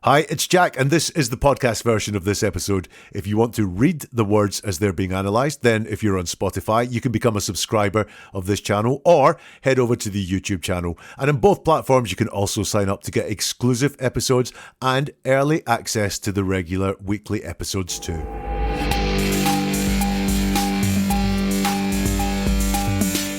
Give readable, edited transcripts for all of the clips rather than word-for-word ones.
Hi, it's Jack, and this is the podcast version of this episode. If you want to read the words as they're being analysed, then if you're on Spotify, you can become a subscriber of this channel or head over to the YouTube channel. And on both platforms, you can also sign up to get exclusive episodes and early access to the regular weekly episodes too.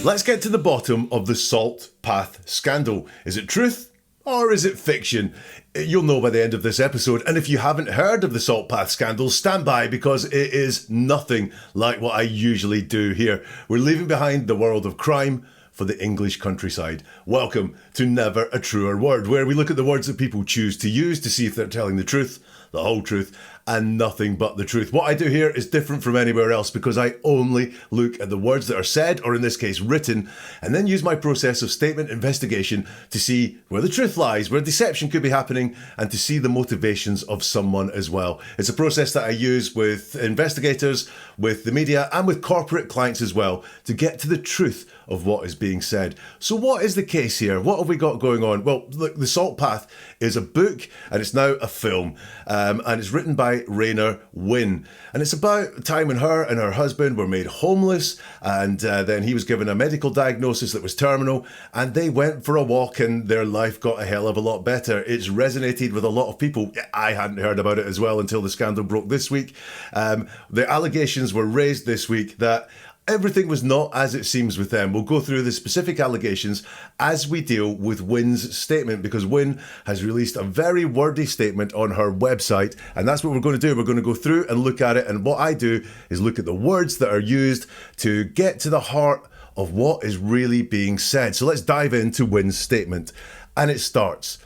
Let's get to the bottom of the Salt Path scandal. Is it truth? Or is it fiction? You'll know by the end of this episode. And if you haven't heard of the Salt Path scandal, stand by because it is nothing like what I usually do here. We're leaving behind the world of crime for the English countryside. Welcome to Never a Truer Word, where we look at the words that people choose to use to see if they're telling the truth, the whole truth, and nothing but the truth. What I do here is different from anywhere else because I only look at the words that are said, or in this case written, and then use my process of statement investigation to see where the truth lies, where deception could be happening, and to see the motivations of someone as well. It's a process that I use with investigators, with the media, and with corporate clients as well to get to the truth of what is being said. So what is the case here? What have we got going on? Well, look, The Salt Path is a book and it's now a film, and it's written by Rainer Wynn, and it's about a time when her and her husband were made homeless, and then he was given a medical diagnosis that was terminal, and they went for a walk and their life got a hell of a lot better. It's resonated with a lot of people. I hadn't heard about it as well until the scandal broke this week. The allegations were raised this week that everything was not as it seems with them. We'll go through the specific allegations as we deal with Wynn's statement, because Wynn has released a very wordy statement on her website, and that's what we're going to do. We're going to go through and look at it, and what I do is look at the words that are used to get to the heart of what is really being said. So let's dive into Wynn's statement, and it starts: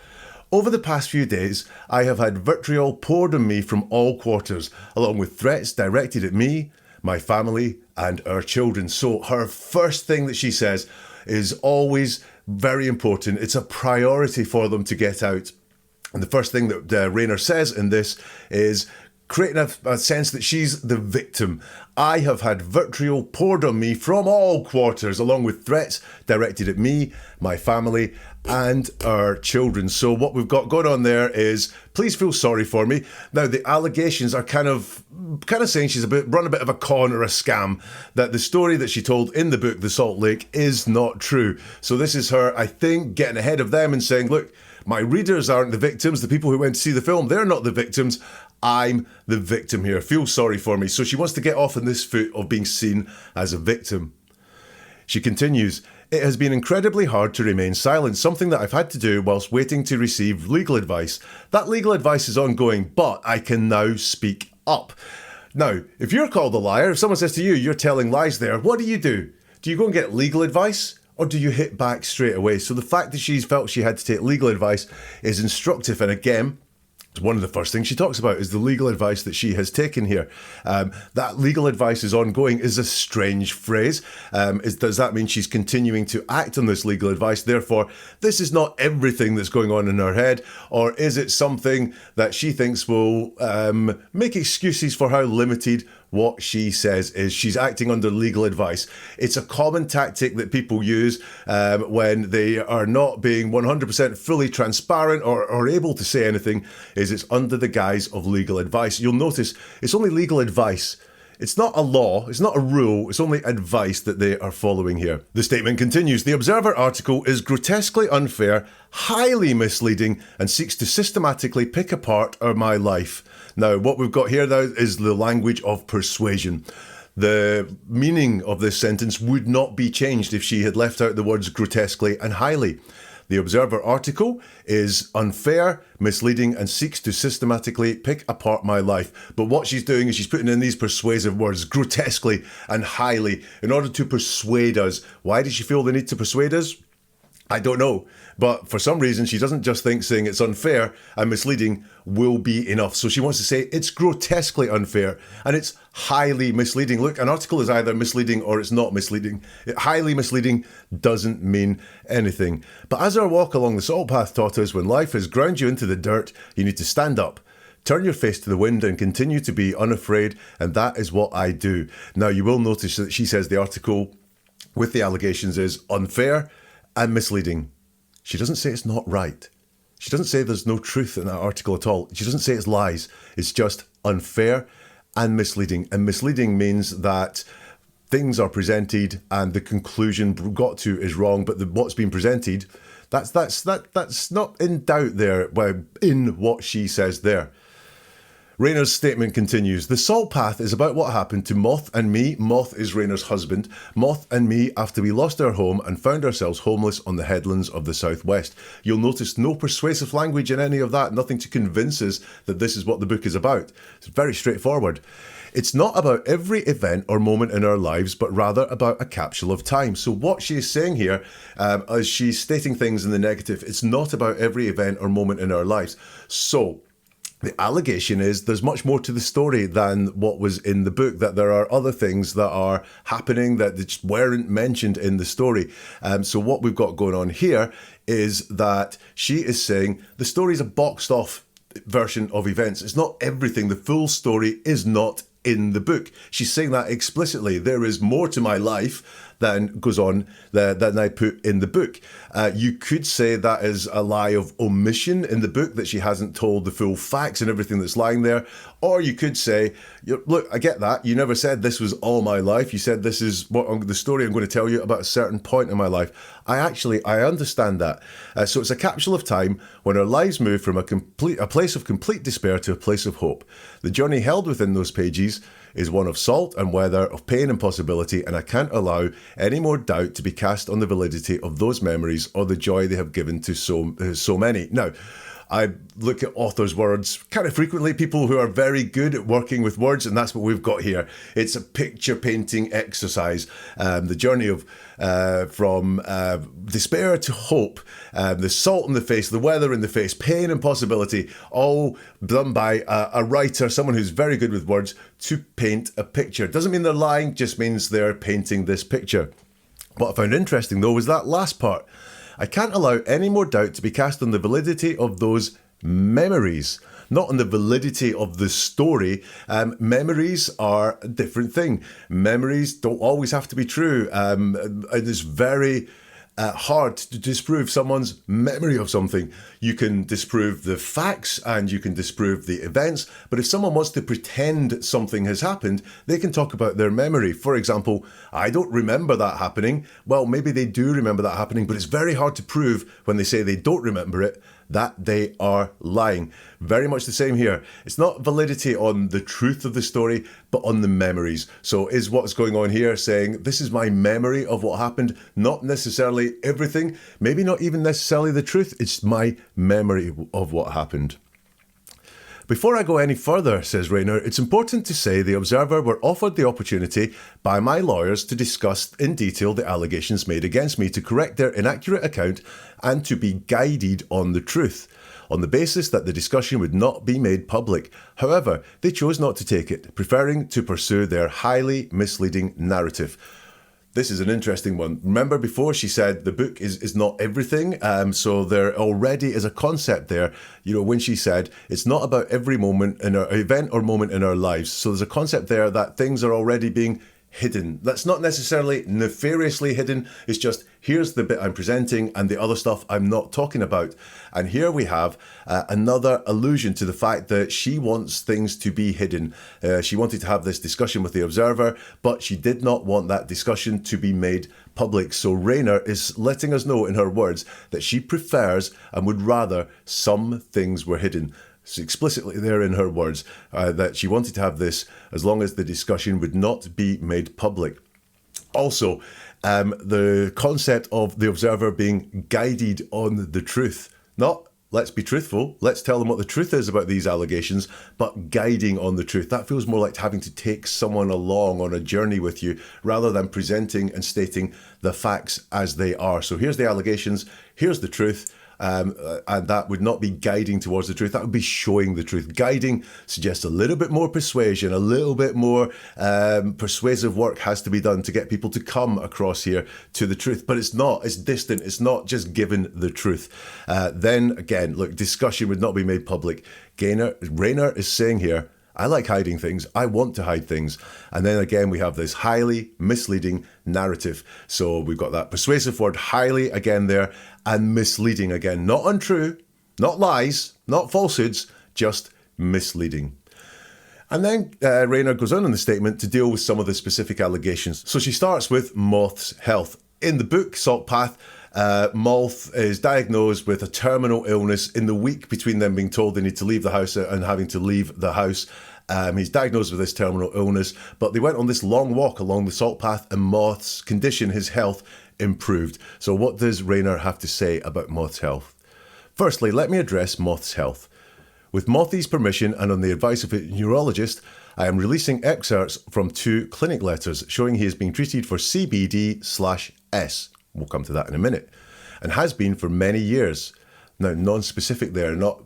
"Over the past few days, I have had vitriol poured on me from all quarters, along with threats directed at me, my family, and our children." So her first thing that she says is always very important. It's a priority for them to get out. And the first thing that Rainer says in this is creating a sense that she's the victim. "I have had vitriol poured on me from all quarters, along with threats directed at me, my family, and our children." So what we've got going on there is, please feel sorry for me. Now, the allegations are kind of saying she's run a bit of a con or a scam, that the story that she told in the book, The Salt Lake, is not true. So this is her, I think, getting ahead of them and saying, look, my readers aren't the victims. The people who went to see the film, they're not the victims. I'm the victim here. Feel sorry for me. So she wants to get off on this foot of being seen as a victim. She continues, "It has been incredibly hard to remain silent, something that I've had to do whilst waiting to receive legal advice. That legal advice is ongoing, but I can now speak up." Now, if you're called a liar, if someone says to you, you're telling lies there, what do? Do you go and get legal advice, or do you hit back straight away? So the fact that she's felt she had to take legal advice is instructive. And again, one of the first things she talks about is the legal advice that she has taken here. That legal advice is ongoing is a strange phrase. Does that mean she's continuing to act on this legal advice? Therefore, this is not everything that's going on in her head, or is it something that she thinks will make excuses for how limited what she says is? She's acting under legal advice. It's a common tactic that people use when they are not being 100% fully transparent or able to say anything, is it's under the guise of legal advice. You'll notice it's only legal advice. It's not a law, it's not a rule, it's only advice that they are following here. The statement continues, "The Observer article is grotesquely unfair, highly misleading, and seeks to systematically pick apart my life." Now, what we've got here now is the language of persuasion. The meaning of this sentence would not be changed if she had left out the words grotesquely and highly. The Observer article is unfair, misleading, and seeks to systematically pick apart my life. But what she's doing is she's putting in these persuasive words, grotesquely and highly, in order to persuade us. Why does she feel the need to persuade us? I don't know. But for some reason, she doesn't just think saying it's unfair and misleading will be enough. So she wants to say it's grotesquely unfair and it's highly misleading. Look, an article is either misleading or it's not misleading. Highly misleading doesn't mean anything. But as our walk along the Salt Path taught us, when life has ground you into the dirt, you need to stand up, turn your face to the wind and continue to be unafraid. And that is what I do. Now, you will notice that she says the article with the allegations is unfair and misleading. She doesn't say it's not right. She doesn't say there's no truth in that article at all. She doesn't say it's lies. It's just unfair and misleading. And misleading means that things are presented and the conclusion got to is wrong, but what's been presented, that's not in doubt there in what she says there. Raynor's statement continues. The salt path is about what happened to Moth and me. Moth is Raynor's husband. Moth and me after we lost our home and found ourselves homeless on the headlands of the southwest. You'll notice no persuasive language in any of that, nothing to convince us that this is what the book is about. It's very straightforward. It's not about every event or moment in our lives, but rather about a capsule of time. So what she is saying here, as she's stating things in the negative, it's not about every event or moment in our lives. So the allegation is there's much more to the story than what was in the book, that there are other things that are happening that just weren't mentioned in the story. So what we've got going on here is that she is saying the story is a boxed off version of events. It's not everything. The full story is not in the book. She's saying that explicitly. There is more to my life than goes on than I put in the book. You could say that is a lie of omission in the book, that she hasn't told the full facts and everything that's lying there. Or you could say, look, I get that. You never said this was all my life. You said this is the story I'm going to tell you about a certain point in my life. I understand that. So it's a capsule of time when our lives move from a place of complete despair to a place of hope. The journey held within those pages is one of salt and weather, of pain and possibility, and I can't allow any more doubt to be cast on the validity of those memories or the joy they have given to so many. Now, I look at authors' words kind of frequently, people who are very good at working with words, and that's what we've got here. It's a picture painting exercise. The journey of from despair to hope, the salt in the face, the weather in the face, pain and possibility, all done by a writer, someone who's very good with words, to paint a picture. Doesn't mean they're lying, just means they're painting this picture. What I found interesting, though, was that last part. I can't allow any more doubt to be cast on the validity of those memories, not on the validity of the story. Memories are a different thing. Memories don't always have to be true. It is very hard to disprove someone's memory of something. You can disprove the facts and you can disprove the events, but if someone wants to pretend something has happened, they can talk about their memory. For example, I don't remember that happening. Well, maybe they do remember that happening, but it's very hard to prove when they say they don't remember it that they are lying. Very much the same here. It's not validity on the truth of the story, but on the memories. So is what's going on here saying, this is my memory of what happened, not necessarily everything, maybe not even necessarily the truth, it's my memory of what happened. Before I go any further, says Raynor, it's important to say the Observer were offered the opportunity by my lawyers to discuss in detail the allegations made against me, to correct their inaccurate account and to be guided on the truth, on the basis that the discussion would not be made public. However, they chose not to take it, preferring to pursue their highly misleading narrative. This is an interesting one. Remember before she said the book is not everything. So there already is a concept there, when she said it's not about every moment in our event or moment in our lives. So there's a concept there that things are already being hidden. That's not necessarily nefariously hidden. It's just, here's the bit I'm presenting and the other stuff I'm not talking about. And here we have another allusion to the fact that she wants things to be hidden. She wanted to have this discussion with the Observer, but she did not want that discussion to be made public. So Raynor is letting us know in her words that she prefers and would rather some things were hidden. It's explicitly there in her words that she wanted to have this as long as the discussion would not be made public. Also, the concept of the Observer being guided on the truth. Not, let's be truthful, let's tell them what the truth is about these allegations, but guiding on the truth. That feels more like having to take someone along on a journey with you rather than presenting and stating the facts as they are. So here's the allegations, here's the truth. And that would not be guiding towards the truth. That would be showing the truth. Guiding suggests a little bit more persuasion, a little bit more persuasive work has to be done to get people to come across here to the truth. But it's not. It's distant. It's not just given the truth. Then again, look, discussion would not be made public. Raynor is saying here, I like hiding things. I want to hide things. And then again, we have this highly misleading narrative. So we've got that persuasive word, highly, again there, and misleading again. Not untrue, Not lies, not falsehoods, just misleading. And then Rayner goes on in the statement to deal with some of the specific allegations. So she starts with Moth's health. In the book, Salt Path, Moth is diagnosed with a terminal illness in the week between them being told they need to leave the house and having to leave the house. He's diagnosed with this terminal illness, but they went on this long walk along the Salt Path and Moth's condition, his health, improved. So what does Rayner have to say about Moth's health? Firstly, let me address Moth's health. With Mothy's permission and on the advice of a neurologist, I am releasing excerpts from 2 clinic letters showing he is being treated for CBD/S. We'll come to that in a minute. And has been for many years. Now, non-specific there, not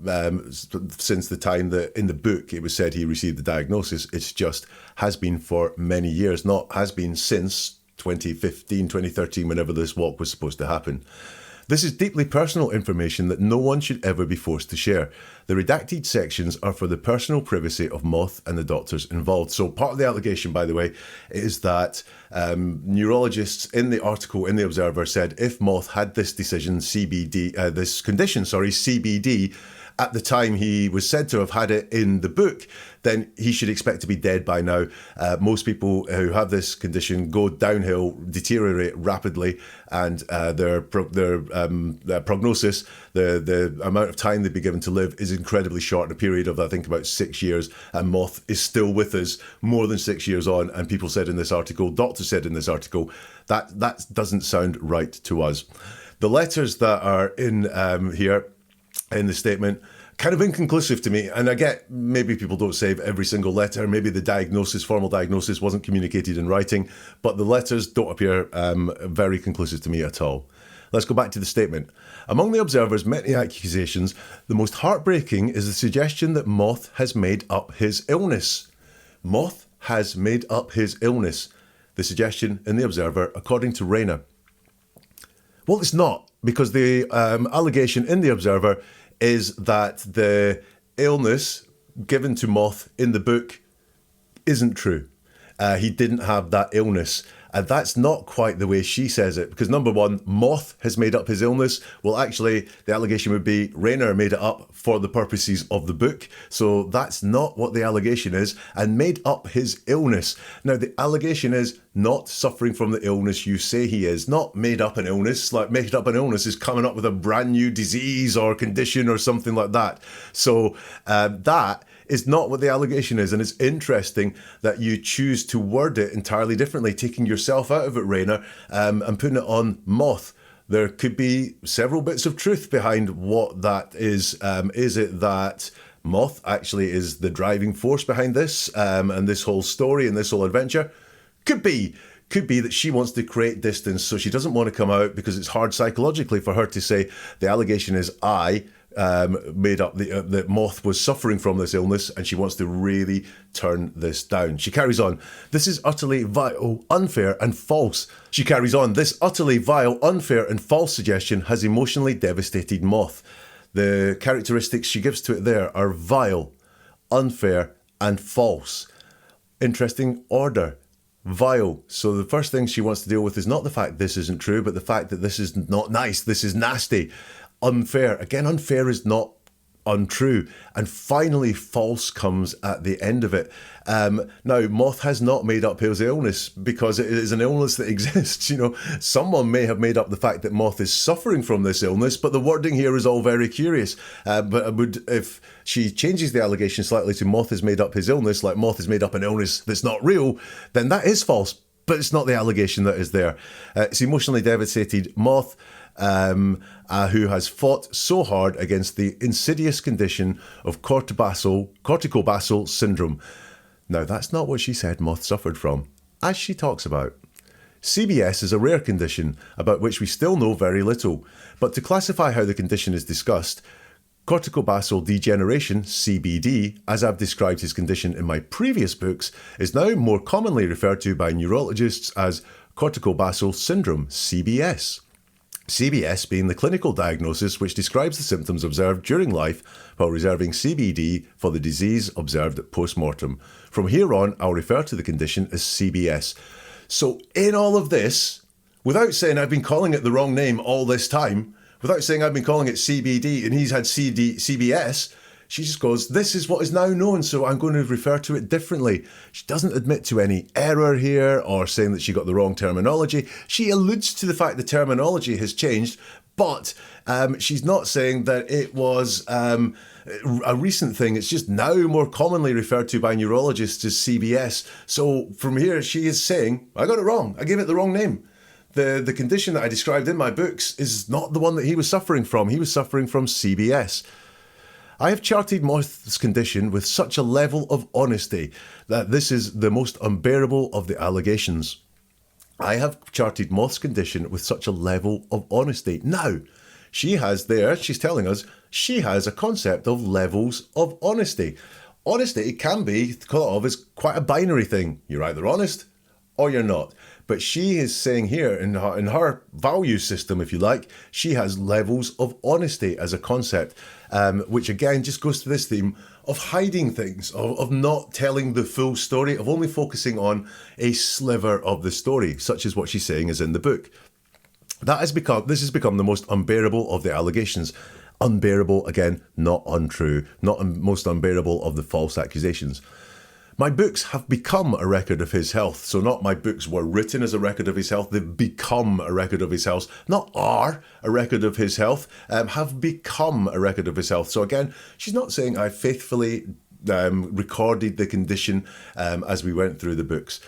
since the time that in the book it was said he received the diagnosis. It's just has been for many years, not has been since 2015, 2013, whenever this walk was supposed to happen. This is deeply personal information that no one should ever be forced to share. The redacted sections are for the personal privacy of Moth and the doctors involved. So part of the allegation, by the way, is that neurologists in the article in The Observer said if Moth had this condition, CBD, at the time he was said to have had it in the book, then he should expect to be dead by now. Most people who have this condition go downhill, deteriorate rapidly, and their prognosis, the amount of time they'd be given to live, is incredibly short, in a period of, I think, about 6 years. And Moth is still with us more than 6 years on. And people said in this article, doctors said in this article, that doesn't sound right to us. The letters that are in here, in the statement, kind of inconclusive to me. And I get maybe people don't save every single letter. Maybe the formal diagnosis wasn't communicated in writing, but the letters don't appear very conclusive to me at all. Let's go back to the statement. Among the Observer's many accusations, the most heartbreaking is the suggestion that Moth has made up his illness. Moth has made up his illness. The suggestion in the Observer, according to Rayner. Well, it's not, because the allegation in the Observer is that the illness given to Moth in the book isn't true. He didn't have that illness. And that's not quite the way she says it, because number one, Moth has made up his illness. Well, actually, the allegation would be Rayner made it up for the purposes of the book. So that's not what the allegation is, and made up his illness. Now, the allegation is not suffering from the illness you say he is, not made up an illness. Like, made up an illness is coming up with a brand new disease or condition or something like that. So that is not what the allegation is. And it's interesting that you choose to word it entirely differently, taking yourself out of it, Rayner, and putting it on Moth. There could be several bits of truth behind what that is. Is it that Moth actually is the driving force behind this and this whole story and this whole adventure? Could be. Could be that she wants to create distance, so she doesn't want to come out because it's hard psychologically for her to say the allegation is I made up that Moth was suffering from this illness, and she wants to really turn this down. She carries on. This is utterly vile, unfair and false. She carries on. This utterly vile, unfair and false suggestion has emotionally devastated Moth. The characteristics she gives to it there are vile, unfair and false. Interesting order. Vile. So the first thing she wants to deal with is not the fact this isn't true, but the fact that this is not nice. This is nasty. Unfair. Again, unfair is not untrue. And finally, false comes at the end of it. Now, Moth has not made up his illness because it is an illness that exists. You know, someone may have made up the fact that Moth is suffering from this illness, but the wording here is all very curious. But if she changes the allegation slightly to Moth has made up his illness, like Moth has made up an illness that's not real, then that is false. But it's not the allegation that is there. It's emotionally devastated Moth, who has fought so hard against the insidious condition of corticobasal syndrome. Now, that's not what she said Moth suffered from, as she talks about. CBS is a rare condition about which we still know very little, but to classify how the condition is discussed, corticobasal degeneration, CBD, as I've described his condition in my previous books, is now more commonly referred to by neurologists as corticobasal syndrome, CBS. CBS being the clinical diagnosis which describes the symptoms observed during life while reserving CBD for the disease observed at post-mortem. From here on, I'll refer to the condition as CBS. So in all of this, without saying I've been calling it the wrong name all this time, Without saying I've been calling it CBD and he's had CBS, she just goes, this is what is now known, so I'm going to refer to it differently. She doesn't admit to any error here or saying that she got the wrong terminology. She alludes to the fact the terminology has changed, but she's not saying that it was a recent thing. It's just now more commonly referred to by neurologists as CBS. So from here, she is saying, I got it wrong. I gave it the wrong name. The condition that I described in my books is not the one that he was suffering from. He was suffering from CBS. I have charted Moth's condition with such a level of honesty that this is the most unbearable of the allegations. I have charted Moth's condition with such a level of honesty. Now, she's telling us, she has a concept of levels of honesty. Honesty can be thought of as quite a binary thing. You're either honest or you're not. But she is saying here, in her value system, if you like, she has levels of honesty as a concept, which again just goes to this theme of hiding things, of not telling the full story, of only focusing on a sliver of the story, such as what she's saying is in the book. This has become the most unbearable of the allegations. Unbearable, again, not untrue, not most unbearable of the false accusations. My books have become a record of his health. So not my books were written as a record of his health, they've become a record of his health. Not are a record of his health, have become a record of his health. So again, she's not saying I faithfully recorded the condition as we went through the books.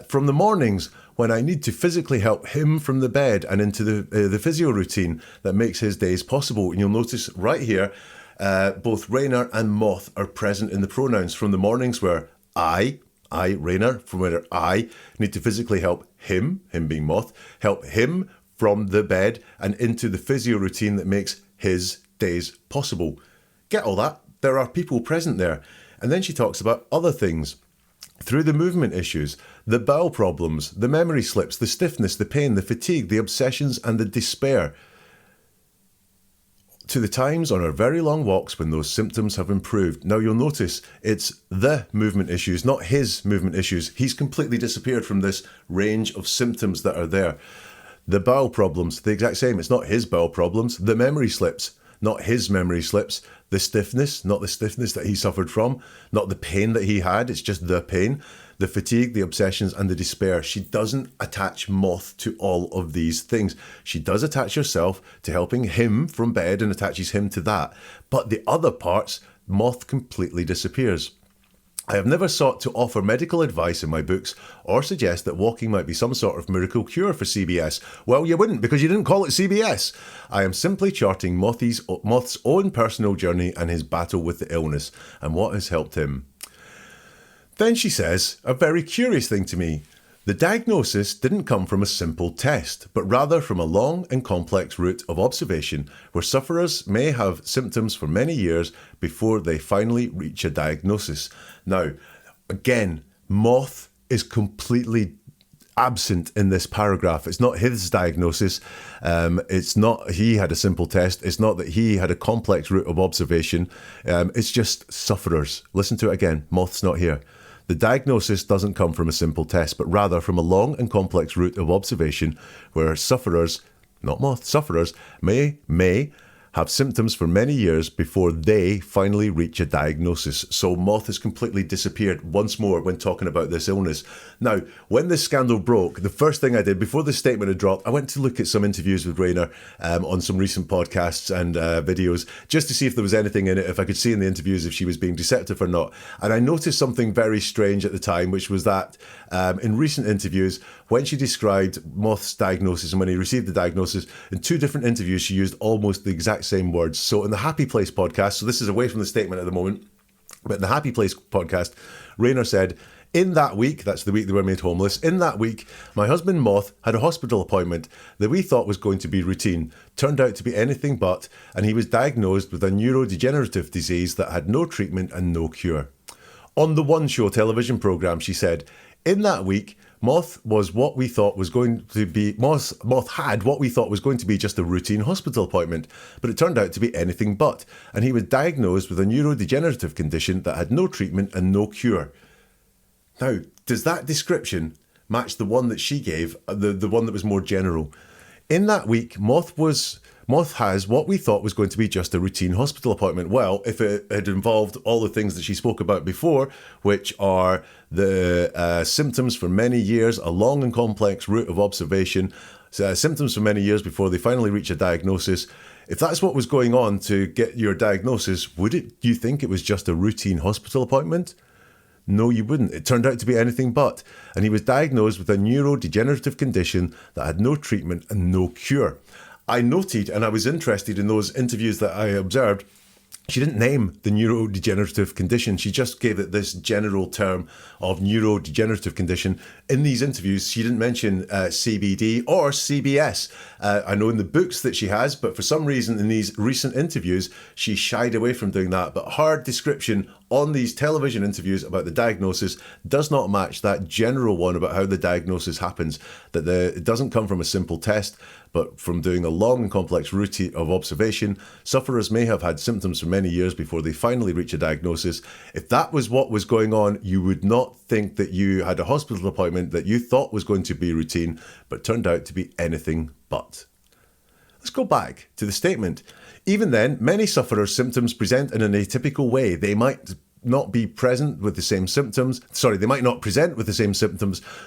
From the mornings when I need to physically help him from the bed and into the physio routine that makes his days possible. And you'll notice right here, both Raynor and Moth are present in the pronouns. From the mornings where I, Raynor, from where I need to physically help him being Moth, help him from the bed and into the physio routine that makes his days possible. Get all that? There are people present there. And then she talks about other things. Through the movement issues, the bowel problems, the memory slips, the stiffness, the pain, the fatigue, the obsessions and the despair. To the times on our very long walks when those symptoms have improved. Now you'll notice it's the movement issues, not his movement issues. He's completely disappeared from this range of symptoms that are there. The bowel problems, the exact same. It's not his bowel problems. The memory slips, not his memory slips. The stiffness, not the stiffness that he suffered from. Not the pain that he had, it's just the pain. The fatigue, the obsessions and the despair. She doesn't attach Moth to all of these things. She does attach herself to helping him from bed and attaches him to that. But the other parts, Moth completely disappears. I have never sought to offer medical advice in my books or suggest that walking might be some sort of miracle cure for CBS. Well, you wouldn't because you didn't call it CBS. I am simply charting Moth's own personal journey and his battle with the illness and what has helped him. Then she says a very curious thing to me. The diagnosis didn't come from a simple test, but rather from a long and complex route of observation where sufferers may have symptoms for many years before they finally reach a diagnosis. Now, again, Moth is completely absent in this paragraph. It's not his diagnosis. It's not he had a simple test. It's not that he had a complex route of observation. It's just sufferers. Listen to it again. Moth's not here. The diagnosis doesn't come from a simple test, but rather from a long and complex route of observation where sufferers, not Moth, sufferers may have symptoms for many years before they finally reach a diagnosis. So Moth has completely disappeared once more when talking about this illness. Now, when this scandal broke, the first thing I did before the statement had dropped, I went to look at some interviews with Raynor on some recent podcasts and videos just to see if there was anything in it, if I could see in the interviews if she was being deceptive or not. And I noticed something very strange at the time, which was that in recent interviews, when she described Moth's diagnosis and when he received the diagnosis, in two different interviews, she used almost the exact same words. So in the Happy Place podcast, so this is away from the statement at the moment, but in the Happy Place podcast, Raynor said, in that week, that's the week they were made homeless, in that week, my husband Moth had a hospital appointment that we thought was going to be routine, turned out to be anything but, and he was diagnosed with a neurodegenerative disease that had no treatment and no cure. On the One Show television programme, she said, in that week, Moth had what we thought was going to be just a routine hospital appointment, but it turned out to be anything but, and he was diagnosed with a neurodegenerative condition that had no treatment and no cure. Now, does that description match the one that she gave, the one that was more general? In that week, Moth Moth has what we thought was going to be just a routine hospital appointment. Well, if it had involved all the things that she spoke about before, which are the symptoms for many years, a long and complex route of observation, symptoms for many years before they finally reach a diagnosis. If that's what was going on to get your diagnosis, you think it was just a routine hospital appointment? No, you wouldn't. It turned out to be anything but. And he was diagnosed with a neurodegenerative condition that had no treatment and no cure. I noted, and I was interested in those interviews that I observed, she didn't name the neurodegenerative condition. She just gave it this general term of neurodegenerative condition. In these interviews, she didn't mention CBD or CBS. I know in the books that she has, but for some reason in these recent interviews, she shied away from doing that. But her description on these television interviews about the diagnosis does not match that general one about how the diagnosis happens, that it doesn't come from a simple test, but from doing a long and complex routine of observation. Sufferers may have had symptoms for many years before they finally reach a diagnosis. If that was what was going on, you would not think that you had a hospital appointment that you thought was going to be routine, but turned out to be anything but. Let's go back to the statement. Even then, many sufferers' symptoms present in an atypical way. They might not present with the same symptoms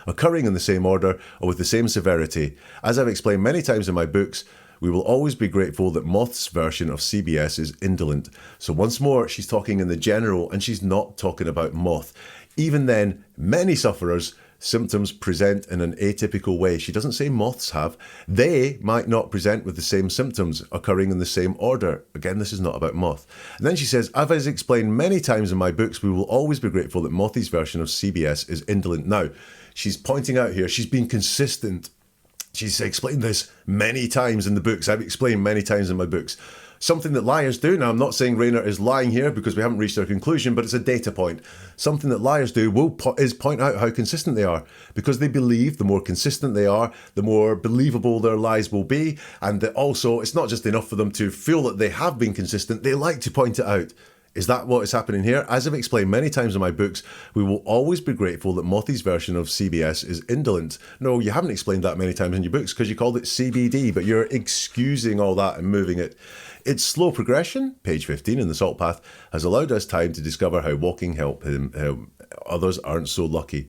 occurring in the same order or with the same severity. As I've explained many times in my books, we will always be grateful that Moth's version of CBS is indolent. So once more, she's talking in the general and she's not talking about Moth. Even then, many sufferers' symptoms present in an atypical way. She doesn't say moths have. They might not present with the same symptoms occurring in the same order. Again, this is not about Moth. And then she says, as explained many times in my books, we will always be grateful that Mothy's version of CBS is indolent. Now, she's pointing out here, she's been consistent. She's explained this many times in the books. I've explained many times in my books. Something that liars do, now I'm not saying Rayner is lying here because we haven't reached our conclusion, but it's a data point. Something that liars do is point out how consistent they are, because they believe the more consistent they are, the more believable their lies will be, and that also it's not just enough for them to feel that they have been consistent, they like to point it out. Is that what is happening here? As I've explained many times in my books, we will always be grateful that Mothy's version of CBS is indolent. No, you haven't explained that many times in your books because you called it CBD, but you're excusing all that and moving it. Its slow progression, page 15 in the Salt Path, has allowed us time to discover how walking helped him, how others aren't so lucky.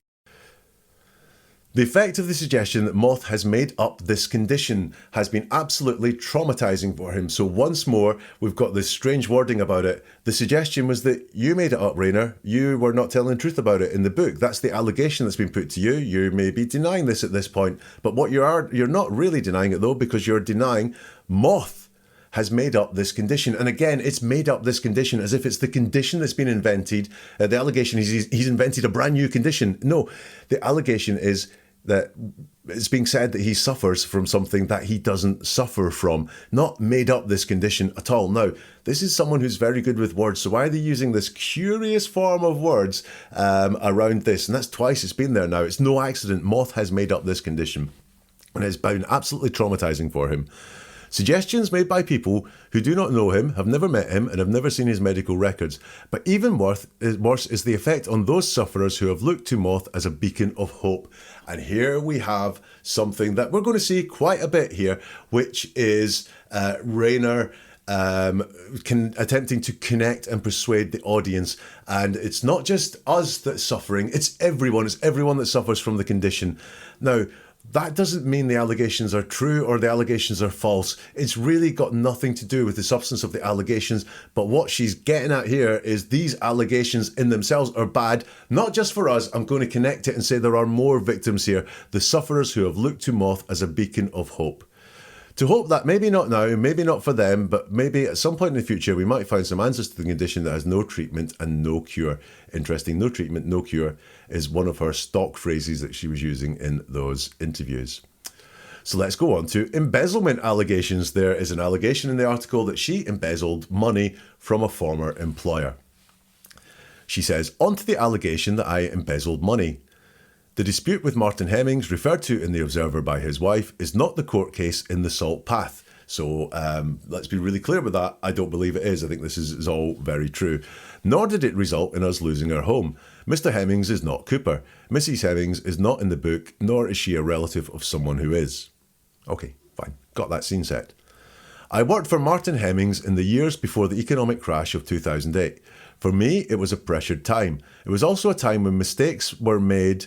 The effect of the suggestion that Moth has made up this condition has been absolutely traumatizing for him. So once more, we've got this strange wording about it. The suggestion was that you made it up, Rayner. You were not telling the truth about it in the book. That's the allegation that's been put to you. You may be denying this at this point. But what you're not really denying it though, because you're denying Moth has made up this condition. And again, it's made up this condition as if it's the condition that's been invented. The allegation is he's invented a brand new condition. No, the allegation is that it's being said that he suffers from something that he doesn't suffer from. Not made up this condition at all. Now, this is someone who's very good with words. So why are they using this curious form of words around this? And that's twice it's been there now. It's no accident. Moth has made up this condition. And it's been absolutely traumatizing for him. Suggestions made by people who do not know him, have never met him, and have never seen his medical records. But even worse is the effect on those sufferers who have looked to Moth as a beacon of hope. And here we have something that we're going to see quite a bit here, which is Rayner attempting to connect and persuade the audience. And it's not just us that's suffering, it's everyone that suffers from the condition. Now, that doesn't mean the allegations are true or the allegations are false. It's really got nothing to do with the substance of the allegations. But what she's getting at here is these allegations in themselves are bad, not just for us. I'm going to connect it and say there are more victims here, the sufferers who have looked to Moth as a beacon of hope. To hope that maybe not now, maybe not for them, but maybe at some point in the future we might find some answers to the condition that has no treatment and no cure. Interesting, no treatment, no cure is one of her stock phrases that she was using in those interviews. So let's go on to embezzlement allegations. There is an allegation in the article that she embezzled money from a former employer. She says, on to the allegation that I embezzled money. The dispute with Martin Hemmings, referred to in The Observer by his wife, is not the court case in the Salt Path. So let's be really clear with that. I don't believe it is. I think this is all very true. Nor did it result in us losing our home. Mr. Hemmings is not Cooper. Mrs. Hemmings is not in the book, nor is she a relative of someone who is. Okay, fine. Got that scene set. I worked for Martin Hemmings in the years before the economic crash of 2008. For me, it was a pressured time. It was also a time when mistakes were made.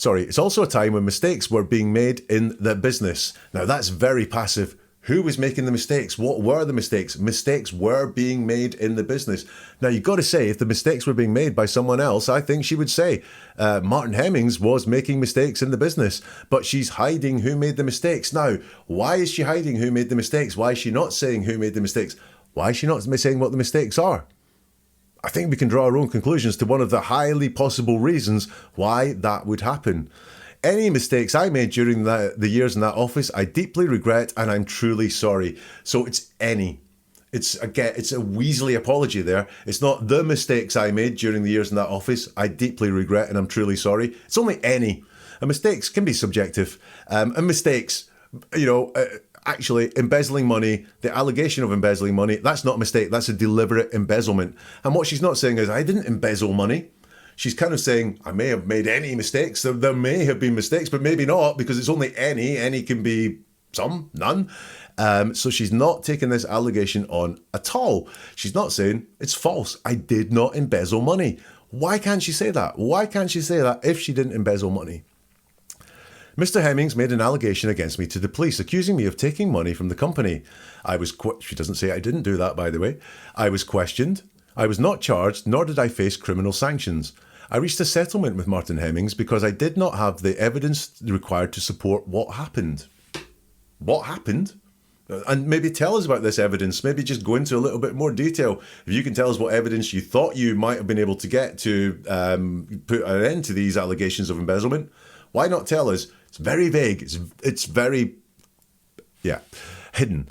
It's also a time when mistakes were being made in the business. Now that's very passive. Who was making the mistakes? What were the mistakes? Mistakes were being made in the business. Now, you've got to say, if the mistakes were being made by someone else, I think she would say Martin Hemmings was making mistakes in the business, but she's hiding who made the mistakes. Now, why is she hiding who made the mistakes? Why is she not saying who made the mistakes? Why is she not saying what the mistakes are? I think we can draw our own conclusions to one of the highly possible reasons why that would happen. Any mistakes I made during the years in that office, I deeply regret and I'm truly sorry. So it's any. It's a Weasley apology there. It's not the mistakes I made during the years in that office, I deeply regret and I'm truly sorry. It's only any. And mistakes can be subjective. And mistakes, actually embezzling money, the allegation of embezzling money, that's not a mistake, that's a deliberate embezzlement. And what she's not saying is, I didn't embezzle money. She's kind of saying, I may have made any mistakes. There may have been mistakes, but maybe not, because it's only any. Any can be some, none. So she's not taking this allegation on at all. She's not saying it's false. I did not embezzle money. Why can't she say that? Why can't she say that if she didn't embezzle money? Mr. Hemmings made an allegation against me to the police, accusing me of taking money from the company. She doesn't say I didn't do that, by the way. I was questioned. I was not charged, nor did I face criminal sanctions. I reached a settlement with Martin Hemmings because I did not have the evidence required to support what happened. What happened? And maybe tell us about this evidence. Maybe just go into a little bit more detail. If you can tell us what evidence you thought you might have been able to get to put an end to these allegations of embezzlement, why not tell us? It's very vague. It's very, hidden.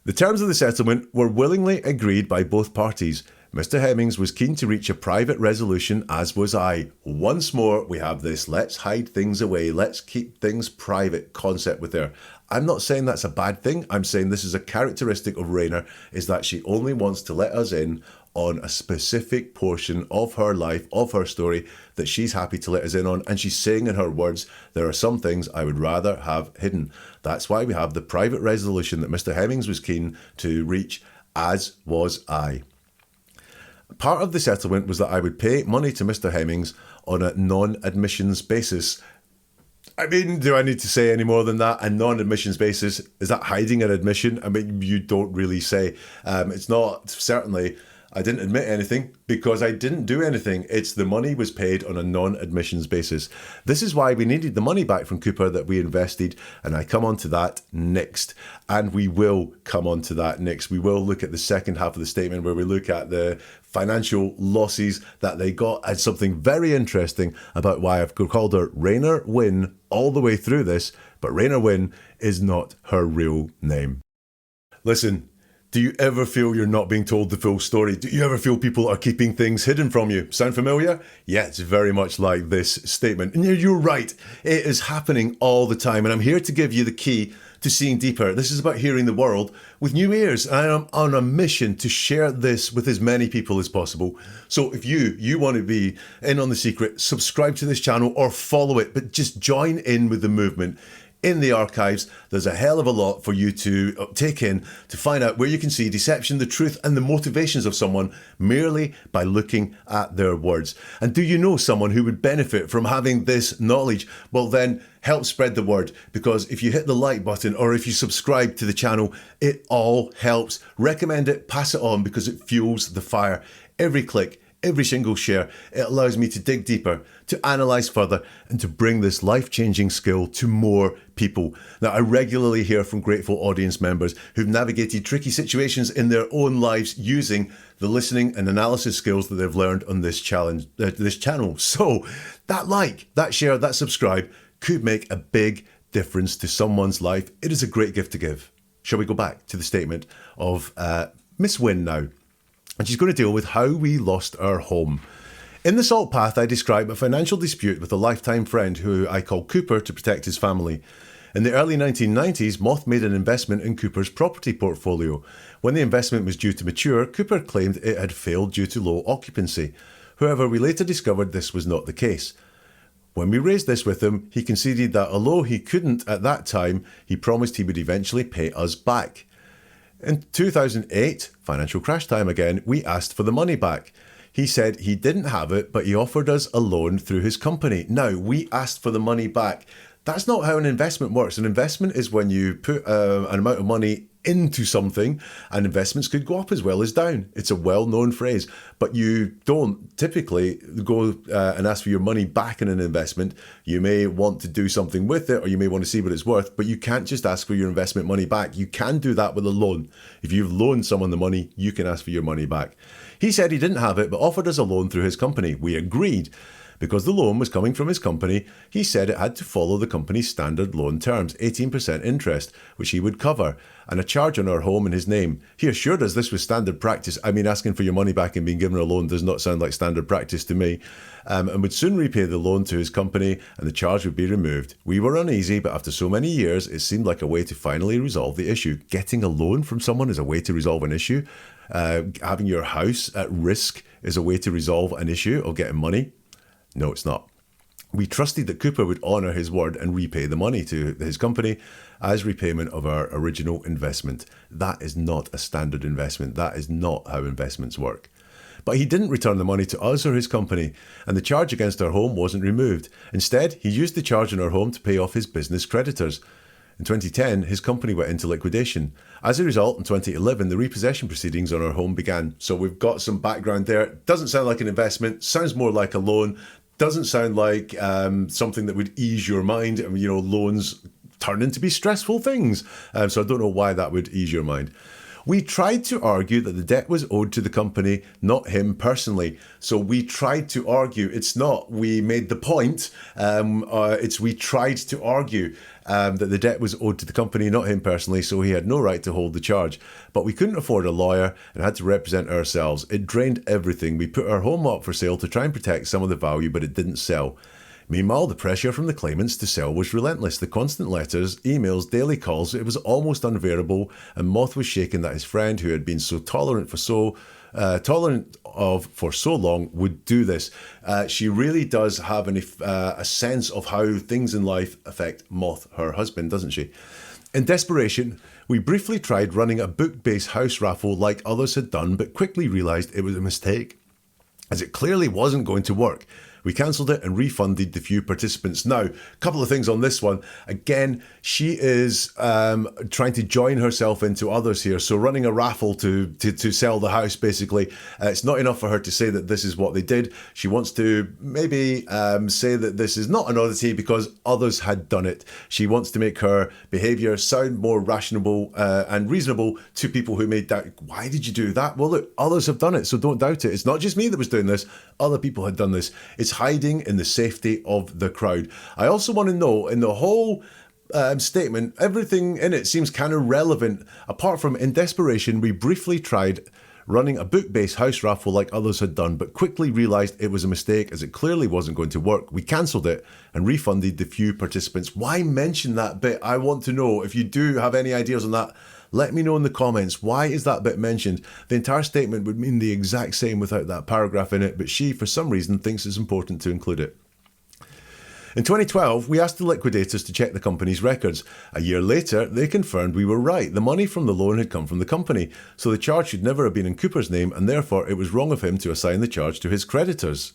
The terms of the settlement were willingly agreed by both parties. Mr. Hemmings was keen to reach a private resolution, as was I. Once more, we have this let's hide things away, let's keep things private concept with her. I'm not saying that's a bad thing. I'm saying this is a characteristic of Raynor, is that she only wants to let us in on a specific portion of her life, of her story, that she's happy to let us in on. And she's saying in her words, there are some things I would rather have hidden. That's why we have the private resolution that Mr. Hemmings was keen to reach, as was I. Part of the settlement was that I would pay money to Mr. Hemmings on a non-admissions basis. I mean, do I need to say any more than that? A non-admissions basis, is that hiding an admission? I mean, you don't really say. It's not, certainly, I didn't admit anything because I didn't do anything. It's the money was paid on a non-admissions basis. This is why we needed the money back from Cooper that we invested, and I come on to that next. And we will come on to that next. We will look at the second half of the statement where we look at the financial losses that they got, and something very interesting about why I've called her Raynor Wynn all the way through this, but Raynor Wynn is not her real name. Listen, do you ever feel you're not being told the full story? Do you ever feel people are keeping things hidden from you? Sound familiar? Yeah, it's very much like this statement. And you're right, it is happening all the time, and I'm here to give you the key to seeing deeper. This is about hearing the world with new ears. And I'm on a mission to share this with as many people as possible. So if you want to be in on the secret, subscribe to this channel or follow it, but just join in with the movement. In the archives, there's a hell of a lot for you to take in to find out where you can see deception, the truth, and the motivations of someone merely by looking at their words. And do you know someone who would benefit from having this knowledge? Well, then help spread the word, because if you hit the like button or if you subscribe to the channel, it all helps. Recommend it, pass it on, because it fuels the fire. Every click, every single share, it allows me to dig deeper, to analyse further, and to bring this life-changing skill to more people. Now, I regularly hear from grateful audience members who've navigated tricky situations in their own lives using the listening and analysis skills that they've learned on this channel. So that like, that share, that subscribe could make a big difference to someone's life. It is a great gift to give. Shall we go back to the statement of Miss Wynn now? And she's going to deal with how we lost our home. In The Salt Path, I describe a financial dispute with a lifetime friend who I call Cooper to protect his family. In the early 1990s, Moth made an investment in Cooper's property portfolio. When the investment was due to mature, Cooper claimed it had failed due to low occupancy. However, we later discovered this was not the case. When we raised this with him, he conceded that although he couldn't at that time, he promised he would eventually pay us back. In 2008, financial crash time again, we asked for the money back. He said he didn't have it, but he offered us a loan through his company. Now, we asked for the money back. That's not how an investment works. An investment is when you put an amount of money into something, and investments could go up as well as down. It's a well-known phrase, but you don't typically go and ask for your money back in an investment. You may want to do something with it, or you may want to see what it's worth, but you can't just ask for your investment money back. You can do that with a loan. If you've loaned someone the money, you can ask for your money back. He said he didn't have it, but offered us a loan through his company. We agreed. Because the loan was coming from his company, he said it had to follow the company's standard loan terms, 18% interest, which he would cover, and a charge on our home in his name. He assured us this was standard practice. I mean, asking for your money back and being given a loan does not sound like standard practice to me, and would soon repay the loan to his company and the charge would be removed. We were uneasy, but after so many years, it seemed like a way to finally resolve the issue. Getting a loan from someone is a way to resolve an issue. Having your house at risk is a way to resolve an issue of getting money. No, it's not. We trusted that Cooper would honour his word and repay the money to his company as repayment of our original investment. That is not a standard investment. That is not how investments work. But he didn't return the money to us or his company, and the charge against our home wasn't removed. Instead, he used the charge on our home to pay off his business creditors. In 2010, his company went into liquidation. As a result, in 2011, the repossession proceedings on our home began. So we've got some background there. Doesn't sound like an investment, sounds more like a loan. Doesn't sound like something that would ease your mind. I mean, you know, loans turn into be stressful things. So I don't know why that would ease your mind. We tried to argue that the debt was owed to the company, not him personally. So we tried to argue. It's not we made the point. It's we tried to argue that the debt was owed to the company, not him personally, so he had no right to hold the charge. But we couldn't afford a lawyer and had to represent ourselves. It drained everything. We put our home up for sale to try and protect some of the value, but it didn't sell. Meanwhile, the pressure from the claimants to sell was relentless. The constant letters, emails, daily calls, it was almost unbearable, and Moth was shaken that his friend, who had been so tolerant for so long, would do this. She really does have a sense of how things in life affect Moth, her husband, doesn't she? In desperation, we briefly tried running a book-based house raffle like others had done, but quickly realised it was a mistake, as it clearly wasn't going to work. We cancelled it and refunded the few participants. Now, a couple of things on this one. Again, she is trying to join herself into others here. So running a raffle to sell the house, basically, it's not enough for her to say that this is what they did. She wants to maybe say that this is not an oddity because others had done it. She wants to make her behaviour sound more rational and reasonable to people who may doubt, why did you do that? Well, look, others have done it, so don't doubt it. It's not just me that was doing this. Other people had done this. It's hiding in the safety of the crowd. I also want to know, in the whole statement, everything in it seems kind of relevant, apart from in desperation, we briefly tried running a book-based house raffle like others had done, but quickly realised it was a mistake as it clearly wasn't going to work. We cancelled it and refunded the few participants. Why mention that bit? I want to know. If you do have any ideas on that, let me know in the comments. Why is that bit mentioned? The entire statement would mean the exact same without that paragraph in it, but she, for some reason, thinks it's important to include it. In 2012, we asked the liquidators to check the company's records. A year later, they confirmed we were right. The money from the loan had come from the company, so the charge should never have been in Cooper's name, and therefore it was wrong of him to assign the charge to his creditors.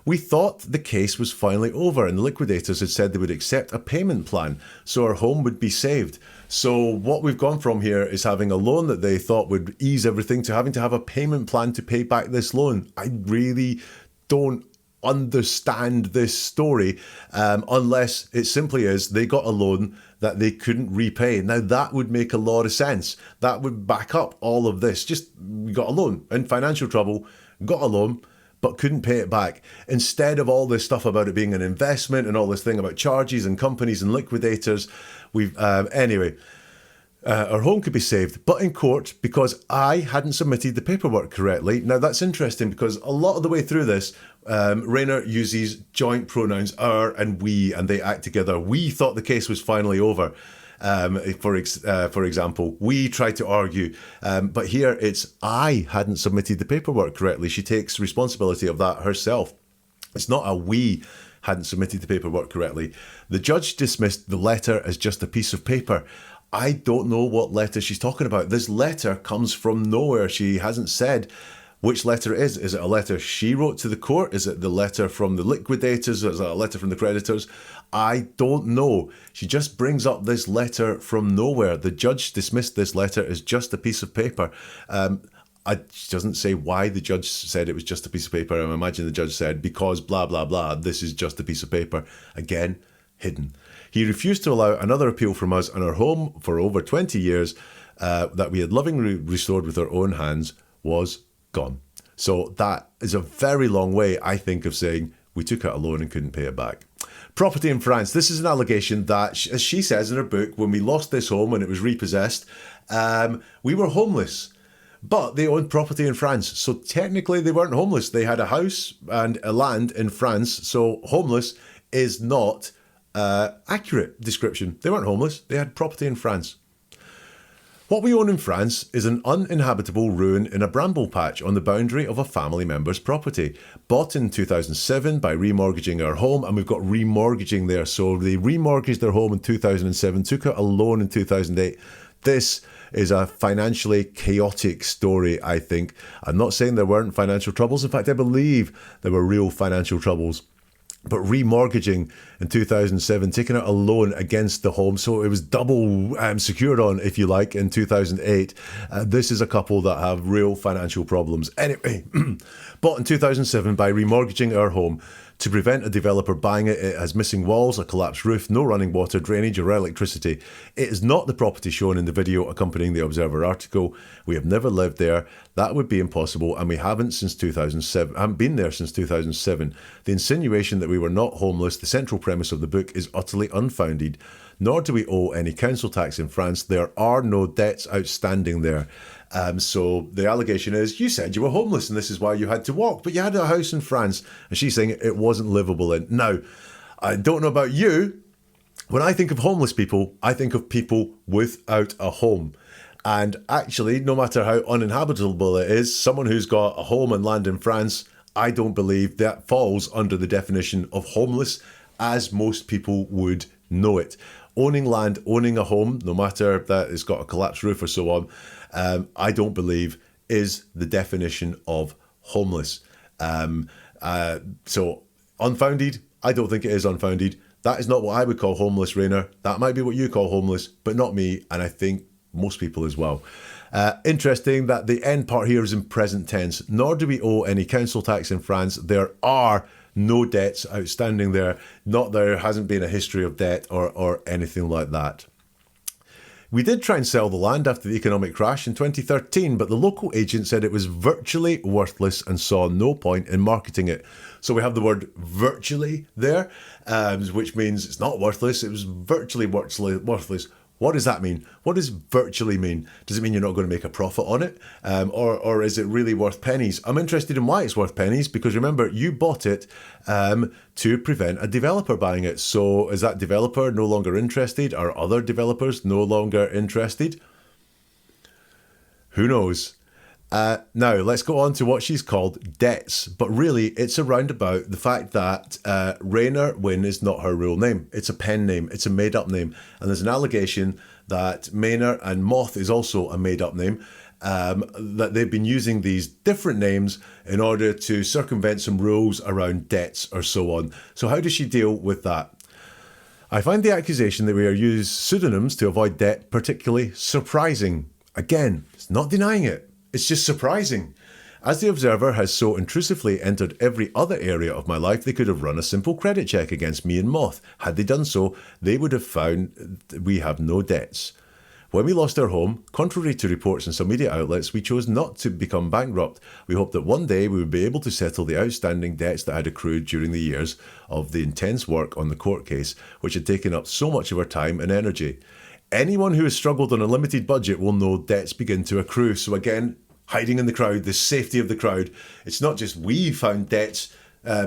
We thought the case was finally over and the liquidators had said they would accept a payment plan so our home would be saved. So what we've gone from here is having a loan that they thought would ease everything to having to have a payment plan to pay back this loan. I really don't understand this story unless it simply is they got a loan that they couldn't repay. Now that would make a lot of sense. That would back up all of this. Just we got a loan, in financial trouble, got a loan, but couldn't pay it back. Instead of all this stuff about it being an investment and all this thing about charges and companies and liquidators, our home could be saved, but in court because I hadn't submitted the paperwork correctly. Now that's interesting because a lot of the way through this, Rayner uses joint pronouns our and we, and they act together. We thought the case was finally over. For example, we tried to argue, but here it's I hadn't submitted the paperwork correctly. She takes responsibility of that herself. It's not a we hadn't submitted the paperwork correctly. The judge dismissed the letter as just a piece of paper. I don't know what letter she's talking about. This letter comes from nowhere. She hasn't said which letter it is. Is it a letter she wrote to the court? Is it the letter from the liquidators? Is it a letter from the creditors? I don't know. She just brings up this letter from nowhere. The judge dismissed this letter as just a piece of paper. She doesn't say why the judge said it was just a piece of paper. I imagine the judge said, because blah, blah, blah, this is just a piece of paper. Again, hidden. He refused to allow another appeal from us, and our home for over 20 years that we had lovingly restored with our own hands was gone. So that is a very long way, I think, of saying we took out a loan and couldn't pay it back. Property in France. This is an allegation that, as she says in her book, when we lost this home and it was repossessed, we were homeless. But they owned property in France. So technically they weren't homeless. They had a house and a land in France. So homeless is not accurate description. They weren't homeless. They had property in France. What we own in France is an uninhabitable ruin in a bramble patch on the boundary of a family member's property. Bought in 2007 by remortgaging our home, and we've got remortgaging there. So they remortgaged their home in 2007, took out a loan in 2008. This is a financially chaotic story, I think. I'm not saying there weren't financial troubles. In fact, I believe there were real financial troubles. But remortgaging in 2007, taking out a loan against the home, so it was double secured on, if you like, in 2008. This is a couple that have real financial problems. Anyway, bought in 2007 by remortgaging our home. To prevent a developer buying it, it has missing walls, a collapsed roof, no running water, drainage or electricity. It is not the property shown in the video accompanying the Observer article. We have never lived there. That would be impossible, and we haven't since 2007. Haven't been there since 2007. The insinuation that we were not homeless, the central premise of the book, is utterly unfounded. Nor do we owe any council tax in France. There are no debts outstanding there. So the allegation is, you said you were homeless and this is why you had to walk, but you had a house in France. And she's saying it wasn't livable in. Now, I don't know about you. When I think of homeless people, I think of people without a home. And actually, no matter how uninhabitable it is, someone who's got a home and land in France, I don't believe that falls under the definition of homeless as most people would know it. Owning land, owning a home, no matter that it's got a collapsed roof or so on, I don't believe is the definition of homeless. So unfounded, I don't think it is unfounded. That is not what I would call homeless, Rainer. That might be what you call homeless, but not me, and I think most people as well. Interesting that the end part here is in present tense. Nor do we owe any council tax in France. There are no debts outstanding there. Not there hasn't been a history of debt or anything like that. We did try and sell the land after the economic crash in 2013, but the local agent said it was virtually worthless and saw no point in marketing it. So we have the word virtually there, which means it's not worthless. It was virtually worthless. What does that mean? What does virtually mean? Does it mean you're not going to make a profit on it? Or is it really worth pennies? I'm interested in why it's worth pennies, because remember, you bought it to prevent a developer buying it. So is that developer no longer interested? Are other developers no longer interested? Who knows? Now, let's go on to what she's called debts. But really, it's around about the fact that Rainer Wynn is not her real name. It's a pen name. It's a made-up name. And there's an allegation that Maynard and Moth is also a made-up name, that they've been using these different names in order to circumvent some rules around debts or so on. So how does she deal with that? I find the accusation that we are using pseudonyms to avoid debt particularly surprising. Again, it's not denying it. It's just surprising. As the Observer has so intrusively entered every other area of my life, they could have run a simple credit check against me and Moth. Had they done so, they would have found we have no debts. When we lost our home, contrary to reports in some media outlets, we chose not to become bankrupt. We hoped that one day we would be able to settle the outstanding debts that had accrued during the years of the intense work on the court case, which had taken up so much of our time and energy. Anyone who has struggled on a limited budget will know debts begin to accrue. So again, hiding in the crowd, the safety of the crowd. It's not just we found debts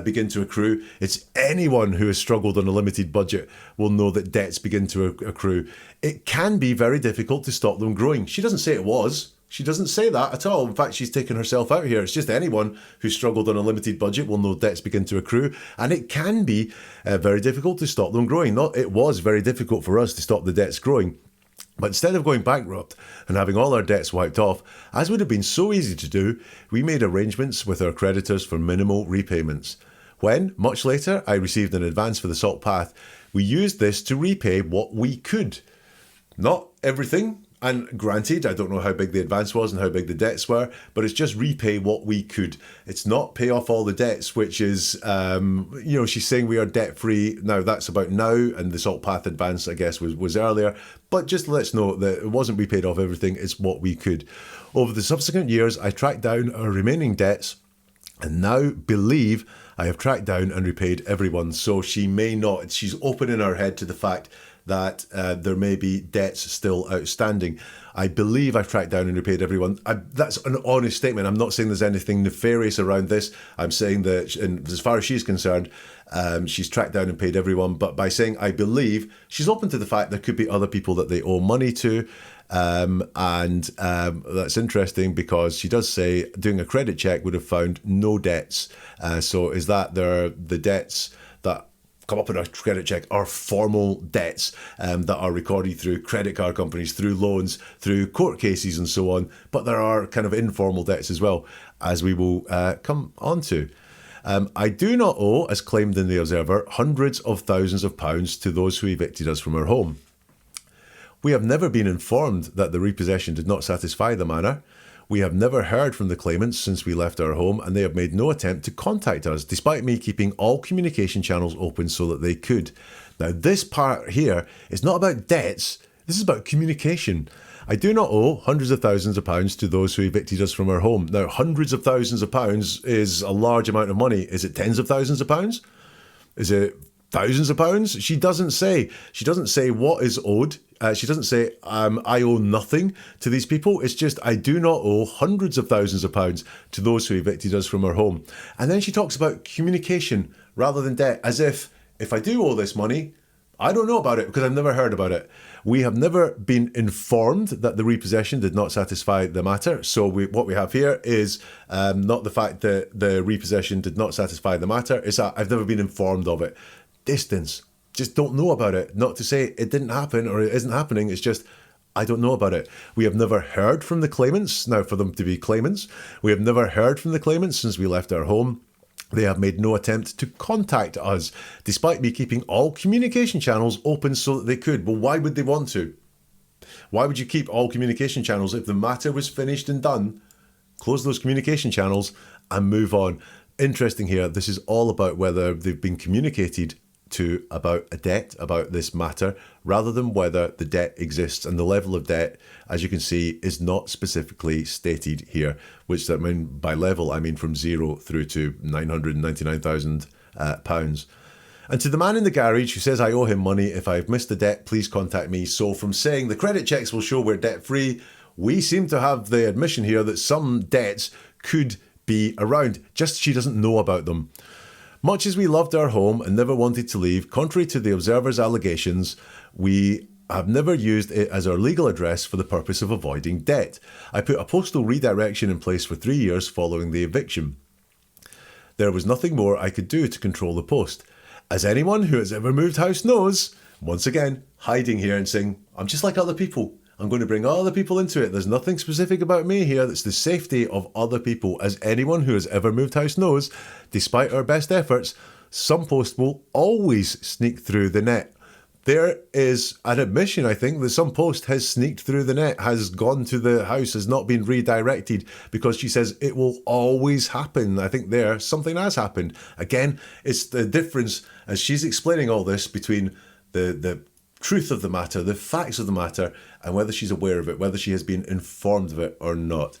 begin to accrue. It's anyone who has struggled on a limited budget will know that debts begin to accrue. It can be very difficult to stop them growing. She doesn't say it was. She doesn't say that at all. In fact, she's taken herself out here. It's just anyone who struggled on a limited budget will know debts begin to accrue. And it can be very difficult to stop them growing. It was very difficult for us to stop the debts growing. But instead of going bankrupt and having all our debts wiped off, as would have been so easy to do, we made arrangements with our creditors for minimal repayments. When, much later, I received an advance for the Salt Path, we used this to repay what we could. Not everything, and granted, I don't know how big the advance was and how big the debts were, but it's just repay what we could. It's not pay off all the debts, which is, she's saying we are debt free. Now, that's about now, and the Salt Path advance, I guess, was earlier. But just let's note that it wasn't we paid off everything, it's what we could. Over the subsequent years, I tracked down our remaining debts and now believe I have tracked down and repaid everyone. So she may not, she's opening her head to the fact that there may be debts still outstanding. I believe I've tracked down and repaid everyone. That's an honest statement. I'm not saying there's anything nefarious around this. I'm saying that, and as far as she's concerned, she's tracked down and paid everyone. But by saying I believe, she's open to the fact there could be other people that they owe money to. That's interesting because she does say doing a credit check would have found no debts. So is that the debts that come up in a credit check are formal debts that are recorded through credit card companies, through loans, through court cases and so on. But there are kind of informal debts as well, as we will come on to. I do not owe, as claimed in the Observer, hundreds of thousands of pounds to those who evicted us from our home. We have never been informed that the repossession did not satisfy the manor. We have never heard from the claimants since we left our home, and they have made no attempt to contact us, despite me keeping all communication channels open so that they could. Now, this part here is not about debts. This is about communication. I do not owe hundreds of thousands of pounds to those who evicted us from our home. Now, hundreds of thousands of pounds is a large amount of money. Is it tens of thousands of pounds? Is it thousands of pounds? She doesn't say. She doesn't say what is owed. She doesn't say, I owe nothing to these people. It's just, I do not owe hundreds of thousands of pounds to those who evicted us from our home. And then she talks about communication rather than debt, as if I do owe this money, I don't know about it because I've never heard about it. We have never been informed that the repossession did not satisfy the matter. So what we have here is not the fact that the repossession did not satisfy the matter. It's that I've never been informed of it. Distance. Just don't know about it. Not to say it didn't happen or it isn't happening. It's just, I don't know about it. We have never heard from the claimants. Now, for them to be claimants, we have never heard from the claimants since we left our home. They have made no attempt to contact us, despite me keeping all communication channels open so that they could. Well, why would they want to? Why would you keep all communication channels if the matter was finished and done? Close those communication channels and move on. Interesting here. This is all about whether they've been communicated to about a debt, about this matter, rather than whether the debt exists. And the level of debt, as you can see, is not specifically stated here, which I mean by level, I mean from zero through to £999,000. And to the man in the garage who says I owe him money, if I've missed the debt, please contact me. So from saying the credit checks will show we're debt free, we seem to have the admission here that some debts could be around, just she doesn't know about them. Much as we loved our home and never wanted to leave, contrary to the Observer's allegations, we have never used it as our legal address for the purpose of avoiding debt. I put a postal redirection in place for 3 years following the eviction. There was nothing more I could do to control the post. As anyone who has ever moved house knows, once again, hiding here and saying, I'm just like other people. I'm going to bring other people into it. There's nothing specific about me here. That's the safety of other people. As anyone who has ever moved house knows, despite our best efforts, some post will always sneak through the net. There is an admission, I think, that some post has sneaked through the net, has gone to the house, has not been redirected, because she says it will always happen. I think there, something has happened. Again, it's the difference, as she's explaining all this, between the truth of the matter, the facts of the matter, and whether she's aware of it, whether she has been informed of it or not.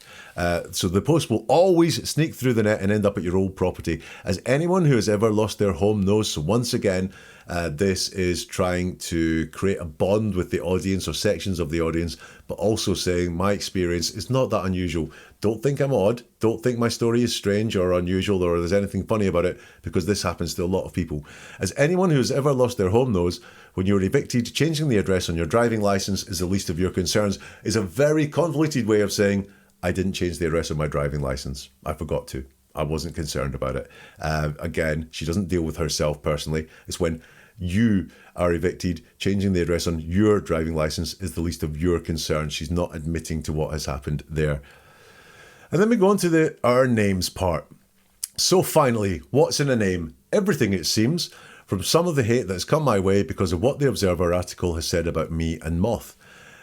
So the post will always sneak through the net and end up at your old property. As anyone who has ever lost their home knows, so once again, this is trying to create a bond with the audience or sections of the audience, but also saying my experience is not that unusual. Don't think I'm odd. Don't think my story is strange or unusual or there's anything funny about it, because this happens to a lot of people. As anyone who has ever lost their home knows, when you're evicted, changing the address on your driving licence is the least of your concerns, is a very convoluted way of saying, I didn't change the address on my driving licence. I forgot to. I wasn't concerned about it. Again, she doesn't deal with herself personally. It's when you are evicted, changing the address on your driving licence is the least of your concerns. She's not admitting to what has happened there. And then we go on to the our names part. So finally, what's in a name? Everything, it seems, from some of the hate that's come my way because of what the Observer article has said about me and Moth.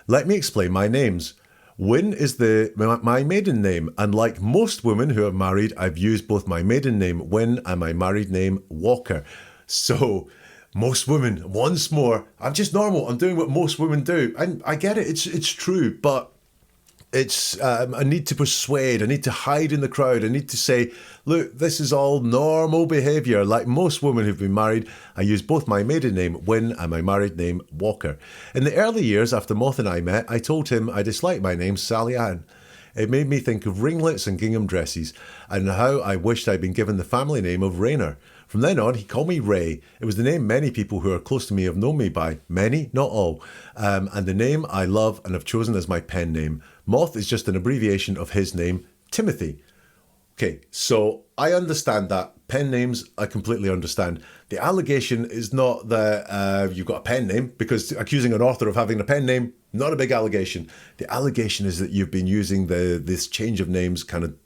Let me explain my names. Wynne is my maiden name, and like most women who are married, I've used both my maiden name Wynne and my married name Walker. So, most women, once more, I'm just normal. I'm doing what most women do. And I get it, it's true, but it's I need to persuade, I need to hide in the crowd, I need to say, look, this is all normal behaviour. Like most women who've been married, I use both my maiden name, Wynne, and my married name, Walker. In the early years after Moth and I met, I told him I disliked my name, Sally Ann. It made me think of ringlets and gingham dresses, and how I wished I'd been given the family name of Rayner. From then on, he called me Ray. It was the name many people who are close to me have known me by. Many, not all. And the name I love and have chosen as my pen name. Moth is just an abbreviation of his name, Timothy. Okay, so I understand that. Pen names, I completely understand. The allegation is not that you've got a pen name, because accusing an author of having a pen name, not a big allegation. The allegation is that you've been using this change of names kind of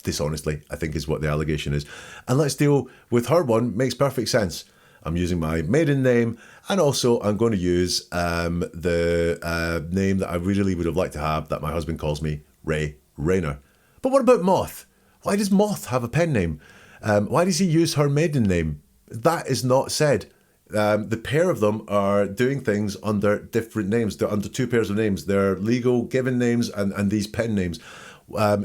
dishonestly, I think is what the allegation is. And let's deal with her one. Makes perfect sense. I'm using my maiden name, and also I'm going to use the name that I really would have liked to have, that my husband calls me, Ray Rayner. But what about Moth? Why does Moth have a pen name? Why does he use her maiden name? That is not said. The pair of them are doing things under different names. They're under two pairs of names. They're legal given names and these pen names.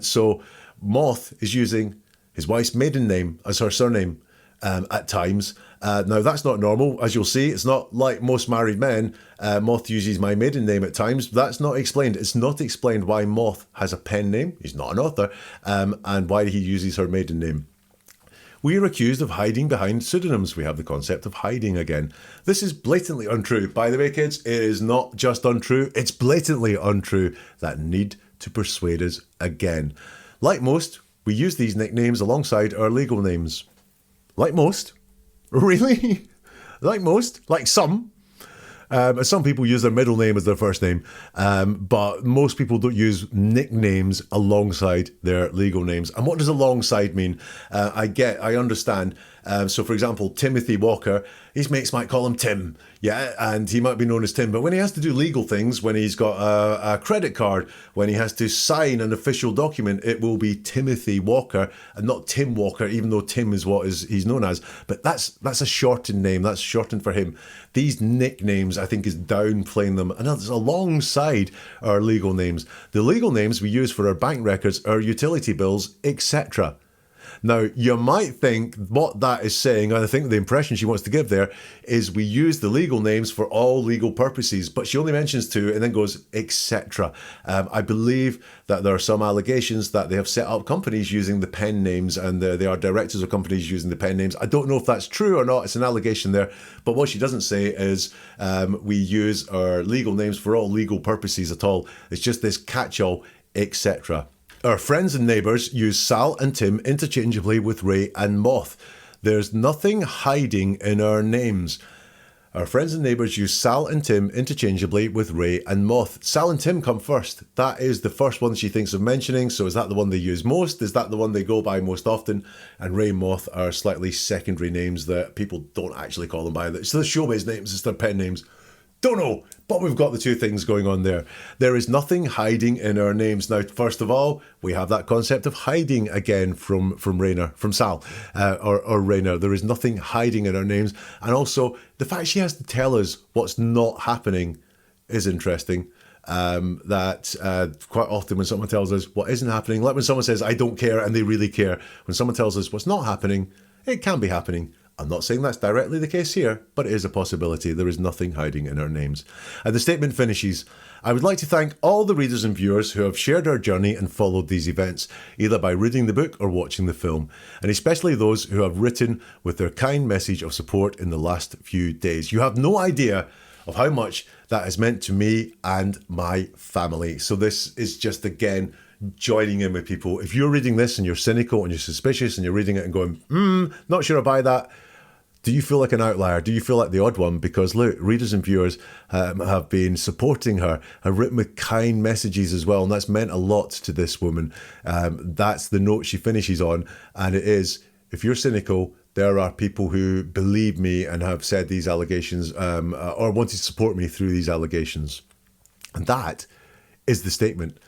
So Moth is using his wife's maiden name as her surname at times. Now, that's not normal. As you'll see, it's not like most married men. Moth uses my maiden name at times. That's not explained. It's not explained why Moth has a pen name. He's not an author. And why he uses her maiden name. We are accused of hiding behind pseudonyms. We have the concept of hiding again. This is blatantly untrue. By the way, kids, it is not just untrue. It's blatantly untrue. That need to persuade us again. Like most, we use these nicknames alongside our legal names. Like most? Really? Like most? Like some? Some people use their middle name as their first name, but most people don't use nicknames alongside their legal names. And what does alongside mean? I understand. So, for example, Timothy Walker, his mates might call him Tim, yeah, and he might be known as Tim. But when he has to do legal things, when he's got a credit card, when he has to sign an official document, it will be Timothy Walker and not Tim Walker, even though Tim is what he's known as. But that's a shortened name. That's shortened for him. These nicknames, I think, is downplaying them, and it's alongside our legal names. The legal names we use for our bank records, our utility bills, etc. Now, you might think what that is saying, and I think the impression she wants to give there, is we use the legal names for all legal purposes, but she only mentions two and then goes, etc. I believe that there are some allegations that they have set up companies using the pen names, and they are directors of companies using the pen names. I don't know if that's true or not. It's an allegation there. But what she doesn't say is we use our legal names for all legal purposes at all. It's just this catch-all, etc. Our friends and neighbours use Sal and Tim interchangeably with Ray and Moth. There's nothing hiding in our names. Our friends and neighbours use Sal and Tim interchangeably with Ray and Moth. Sal and Tim come first. That is the first one she thinks of mentioning. So is that the one they use most? Is that the one they go by most often? And Ray and Moth are slightly secondary names that people don't actually call them by. It's the showbiz names, it's their pen names. Don't know, but we've got the two things going on there. There is nothing hiding in our names. Now, first of all, we have that concept of hiding again from Rayner, from Sal, or Rayner. There is nothing hiding in our names. And also, the fact she has to tell us what's not happening is interesting. That quite often when someone tells us what isn't happening, like when someone says, I don't care, and they really care. When someone tells us what's not happening, it can be happening. I'm not saying that's directly the case here, but it is a possibility. There is nothing hiding in our names. And the statement finishes, I would like to thank all the readers and viewers who have shared our journey and followed these events, either by reading the book or watching the film, and especially those who have written with their kind message of support in the last few days. You have no idea of how much that has meant to me and my family. So this is just, again, joining in with people. If you're reading this and you're cynical and you're suspicious and you're reading it and going, not sure I buy that, Do you feel like an outlier? Do you feel like the odd one? Because look, readers and viewers have been supporting her, have written with kind messages as well, and that's meant a lot to this woman. That's the note she finishes on, and it is, if you're cynical, there are people who believe me and have said these allegations or wanted to support me through these allegations. And that is the statement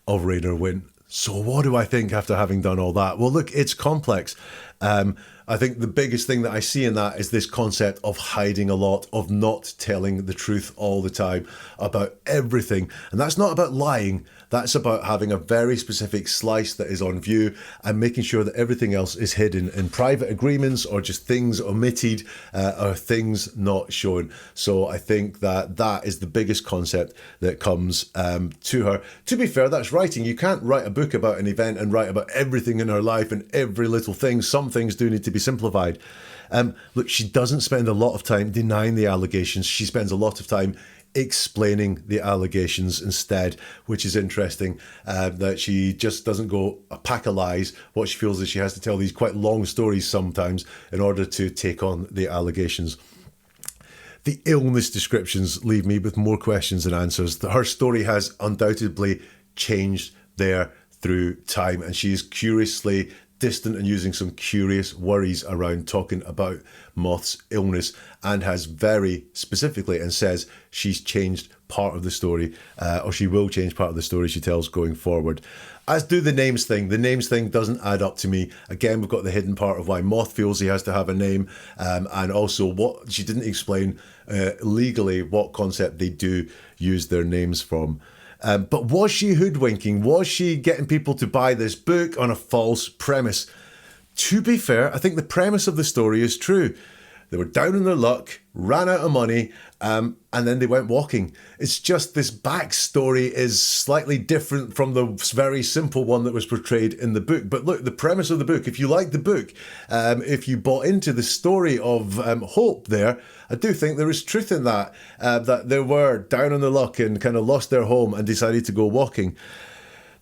of Raynor Winn. So what do I think after having done all that? Well, look, it's complex. I think the biggest thing that I see in that is this concept of hiding a lot, of not telling the truth all the time about everything. And that's not about lying. That's about having a very specific slice that is on view and making sure that everything else is hidden in private agreements or just things omitted or things not shown. So I think that that is the biggest concept that comes to her. To be fair, that's writing. You can't write a book about an event and write about everything in her life and every little thing. Some things do need to be simplified. Look, she doesn't spend a lot of time denying the allegations. She spends a lot of time explaining the allegations instead, which is interesting, that she just doesn't go a pack of lies. What she feels is she has to tell these quite long stories sometimes in order to take on the allegations. The illness descriptions leave me with more questions than answers. Her story has undoubtedly changed there through time, and she is curiously distant and using some curious worries around talking about Moth's illness, and has very specifically and says she's changed part of the story, or she will change part of the story she tells going forward. As do the names thing. The names thing doesn't add up to me. Again, we've got the hidden part of why Moth feels he has to have a name, and also what she didn't explain legally what concept they do use their names from. But was she hoodwinking? Was she getting people to buy this book on a false premise? To be fair, I think the premise of the story is true. They were down on their luck, ran out of money, and then they went walking. It's just this backstory is slightly different from the very simple one that was portrayed in the book. But look, the premise of the book, if you like the book, if you bought into the story of hope there, I do think there is truth in that, that they were down on their luck and kind of lost their home and decided to go walking.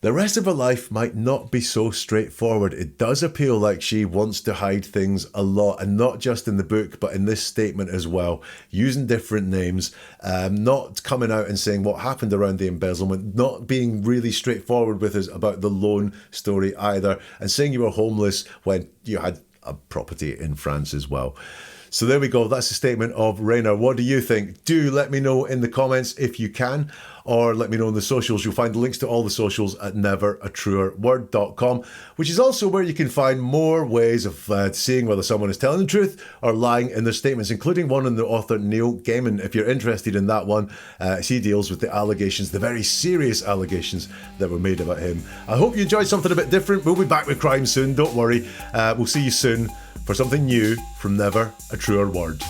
The rest of her life might not be so straightforward. It does appeal like she wants to hide things a lot, and not just in the book, but in this statement as well, using different names, not coming out and saying what happened around the embezzlement, not being really straightforward with us about the loan story either, and saying you were homeless when you had a property in France as well. So there we go. That's the statement of Raynor. What do you think? Do let me know in the comments if you can, or let me know in the socials. You'll find the links to all the socials at neveratruerword.com, which is also where you can find more ways of seeing whether someone is telling the truth or lying in their statements, including one on the author Neil Gaiman. If you're interested in that one, he deals with the allegations, the very serious allegations that were made about him. I hope you enjoyed something a bit different. We'll be back with crime soon. Don't worry. We'll see you soon for something new from Never a Truer Word.